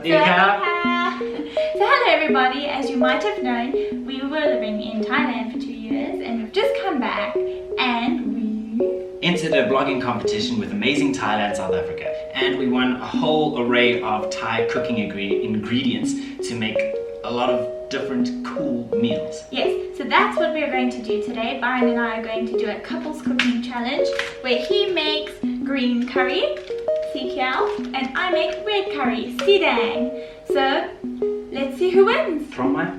So hello everybody, as you might have known, we were living in Thailand for 2 years and we've just come back and we entered a blogging competition with Amazing Thailand South Africa, and we won a whole array of Thai cooking ingredients to make a lot of different cool meals. Yes, so that's what we're going to do today. Byron and I are going to do a couples cooking challenge where he makes green curry, CKL, and I make red curry, Sidang. So let's see who wins. From my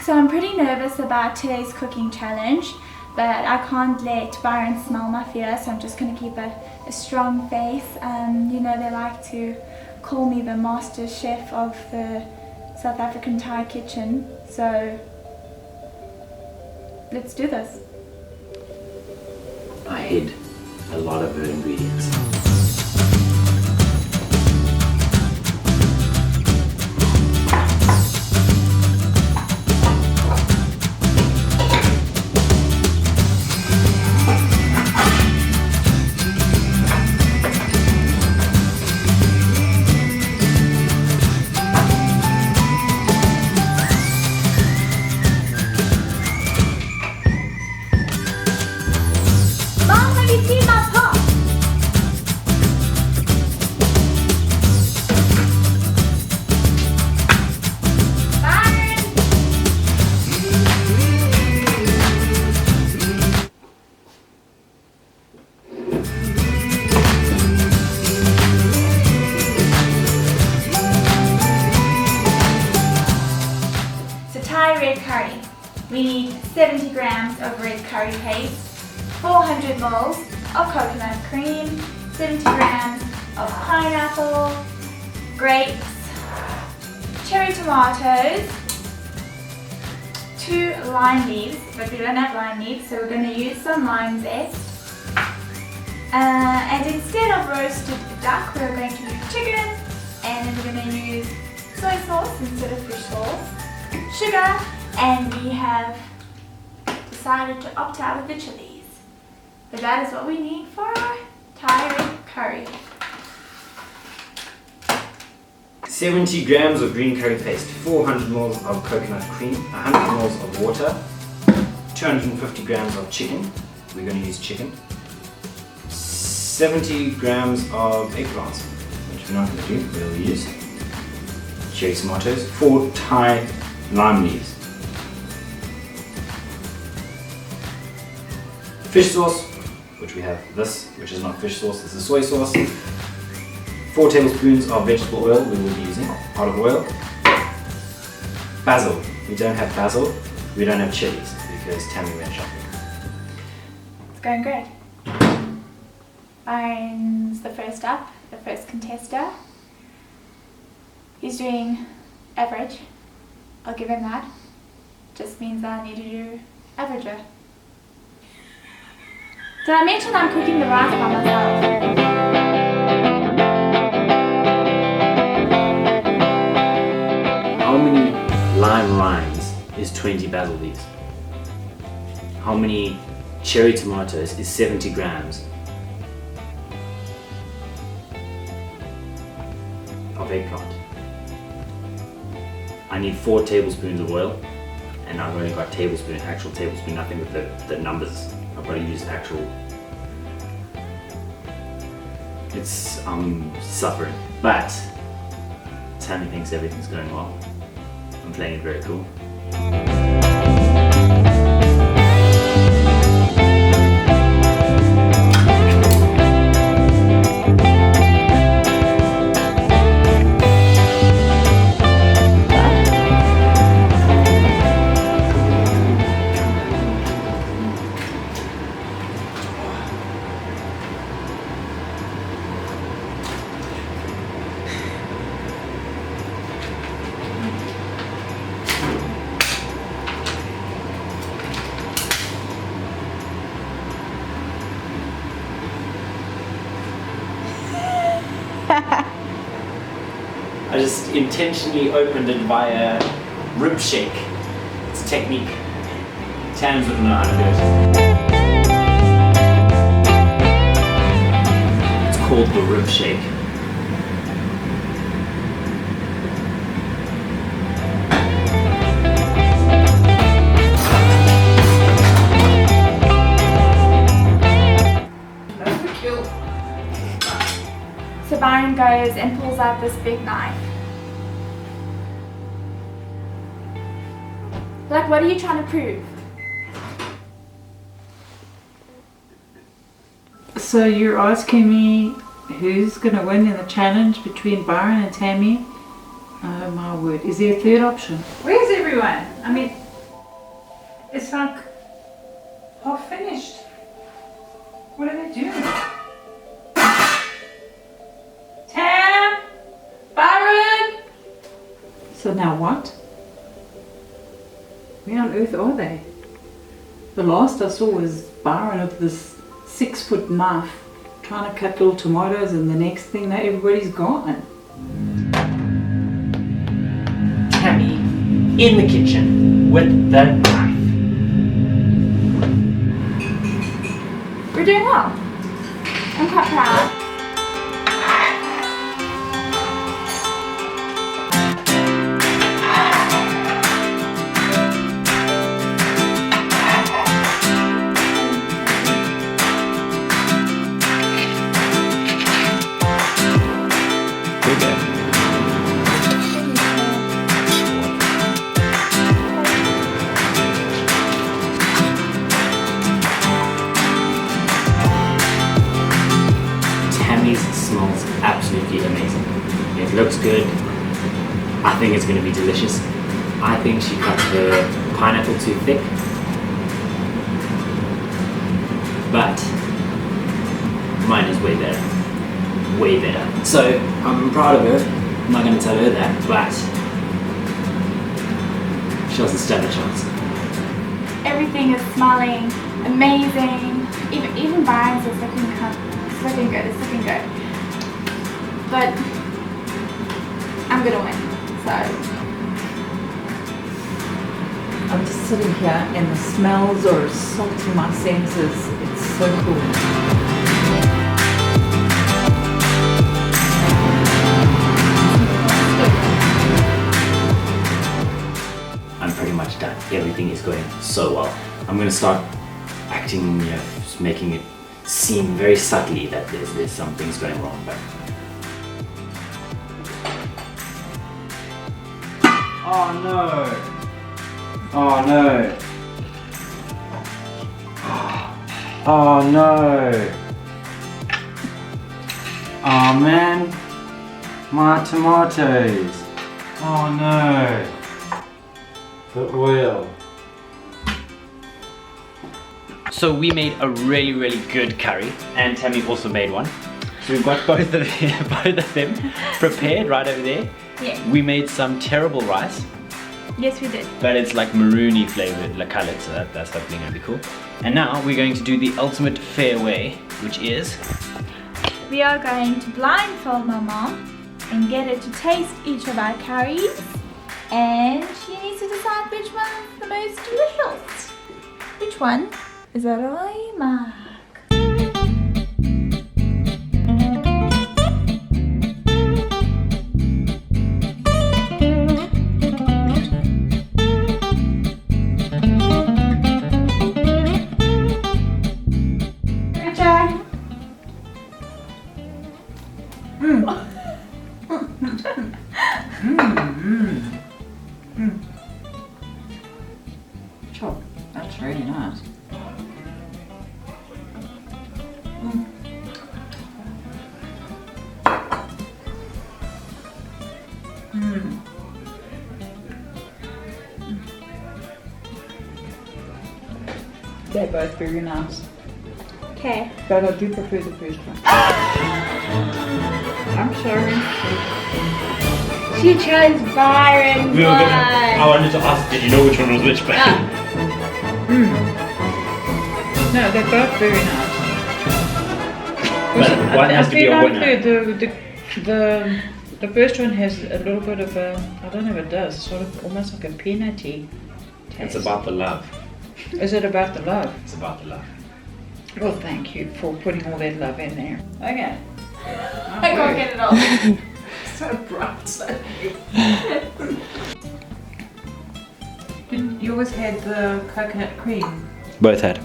So I'm pretty nervous about today's cooking challenge, but I can't let Byron smell my fear, so I'm just going to keep a strong face. You know, they like to call me the master chef of the South African Thai kitchen, so let's do this. I hid a lot of her ingredients. Red curry. We need 70 grams of red curry paste, 400 ml of coconut cream, 70 grams of pineapple, grapes, cherry tomatoes, 2 lime leaves, but we don't have lime leaves, so we're going to use some lime zest. And instead of roasted duck, we're going to use chicken, and we're going to use soy sauce instead of fish sauce, sugar, and we have decided to opt out of the chilies. But that is what we need for our Thai red curry. 70 grams of green curry paste, 400 ml of coconut cream, 100 ml of water, 250 grams of chicken, we're going to use chicken, 70 grams of eggplants, which we're not going to do, we'll use cherry tomatoes, 4 Thai lime leaves, fish sauce, which we have this, which is not fish sauce, this is soy sauce, 4 tablespoons of vegetable oil we will be using, olive oil, basil, we don't have basil, we don't have chilies because Tammy went shopping. It's going great. Byron's the first up, the first contestant. He's doing average. I'll give him that. Just means I need to do averager. Did I mention I'm cooking the rice by myself? How many lime rinds is 20 basil leaves? How many cherry tomatoes is 70 grams of eggplant? I need 4 tablespoons of oil, and I've only got tablespoon, actual tablespoon, nothing with the numbers. I've got to use actual. I'm suffering, but Tammy thinks everything's going well. I'm playing it very cool. I just intentionally opened it via rib shake. It's a technique. Tans wouldn't know how to do it. called the rib shake. So Byron goes and pulls out this big knife. Like, what are you trying to prove? So you're asking me who's going to win in the challenge between Byron and Tammy? Oh my word. Is there a third option? Where's everyone? I mean, it's like half finished. What are they doing? Tam! Byron! So now what? Where on earth are they? The last I saw was Byron with this 6-foot knife trying to cut little tomatoes, and the next thing now everybody's gone. Tammy in the kitchen with the knife. We're doing well. I'm quite proud. Smells absolutely amazing. It looks good. I think it's going to be delicious. I think she cut the pineapple too thick, but mine is way better. Way better. So I'm proud of her. I'm not going to tell her that, but she doesn't stand a chance. Everything is smelling amazing. Even Byron says it's looking good. It's looking good. But I'm gonna win, so. I'm just sitting here and the smells are assaulting my senses. It's so cool. I'm pretty much done. Everything is going so well. I'm gonna start acting, just making it seem very subtly that there's some things going wrong, but. Oh no! Oh no! Oh no! Oh man! My tomatoes! Oh no! The oil! So we made a really, really good curry, and Tammy also made one. So we've got both of them prepared right over there. Yeah. We made some terrible rice, Yes, we did. but it's like maroony flavored, like colored, so that's hopefully gonna be cool. And now we're going to do the ultimate fair way, which is We are going to blindfold my mom and get her to taste each of our curries, and she needs to decide which one's the most delicious. Which one is a roy mark? Chop. That's really nice. They're both very nice. Okay. But I do prefer the first one. I'm sorry. She chose Byron's one. I wanted to ask, did you know which one was which? But No, they're both very nice. But one has to be a winner. The first one has a little bit of a, I don't know what it does, sort of almost like a peanutty taste. It's about the love. Is it about the love? It's about the love. Well, thank you for putting all that love in there. Okay. I can't get it off. So bright. So Didn't you always had the coconut cream? Both had.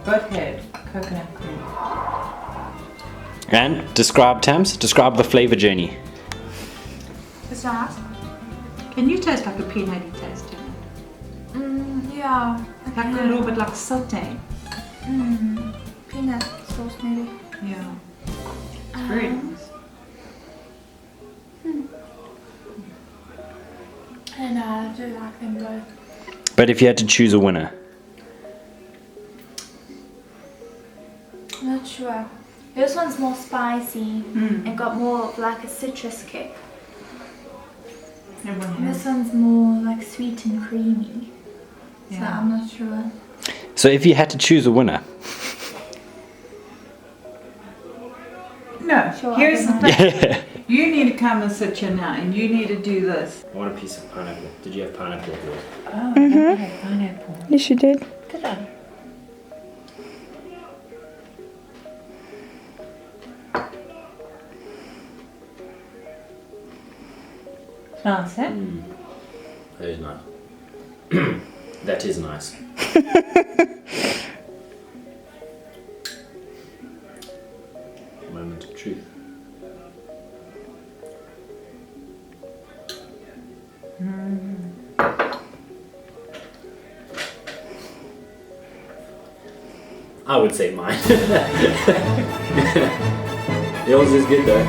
Both had coconut cream. And describe, Tams, describe the flavour journey. It's nice. Can you taste like a peanutty taste to it? Yeah. Like a little bit like saute. Peanut sauce maybe. Yeah. It's very nice. I don't know, I do like them both. But if you had to choose a winner, I'm not sure. This one's more spicy and got more of like a citrus kick. Everyone And has. this one's more like sweet and creamy. So Yeah. I'm not sure. so if you had to choose a winner, No, Sure, here's the I thing. You need to come and sit here now and you need to do this. I want a piece of pineapple. Did you have pineapple? Oh, I had pineapple. Yes, you did. Did I? Nice, eh? That is nice. That is nice. Moment of truth. I would say mine. Yours is good though.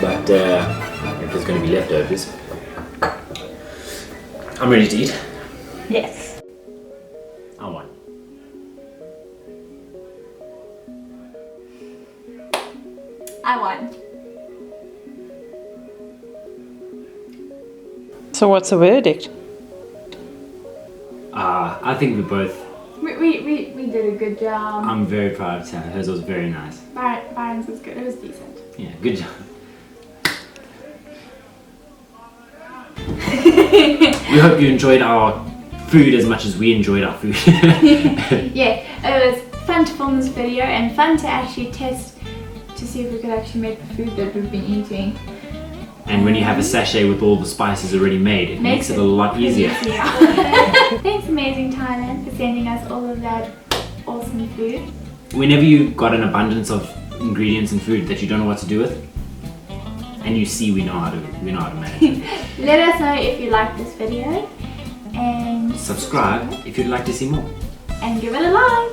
But if there's going to be leftovers, I'm ready to eat. Yes. I won. I won. So what's the verdict? I think we both. We did a good job. I'm very proud of Tara. Hers was very nice. Byron's was good. It was decent. Yeah, good job. We hope you enjoyed our food as much as we enjoyed our food. Yeah, it was fun to film this video and fun to actually test to see if we could actually make the food that we've been eating. And when you have a sachet with all the spices already made, it makes it a lot easier. Thanks Amazing Thailand for sending us all of that awesome food. Whenever you got an abundance of ingredients and food that you don't know what to do with, and you see we know how to manage it. Let us know if you like this video and Subscribe if you'd like to see more. and give it a like.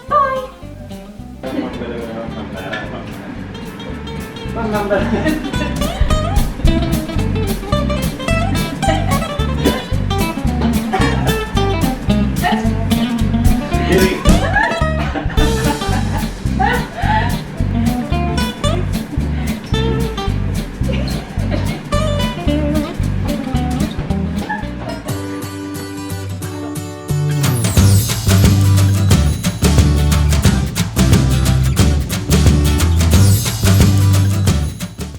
Bye. One number.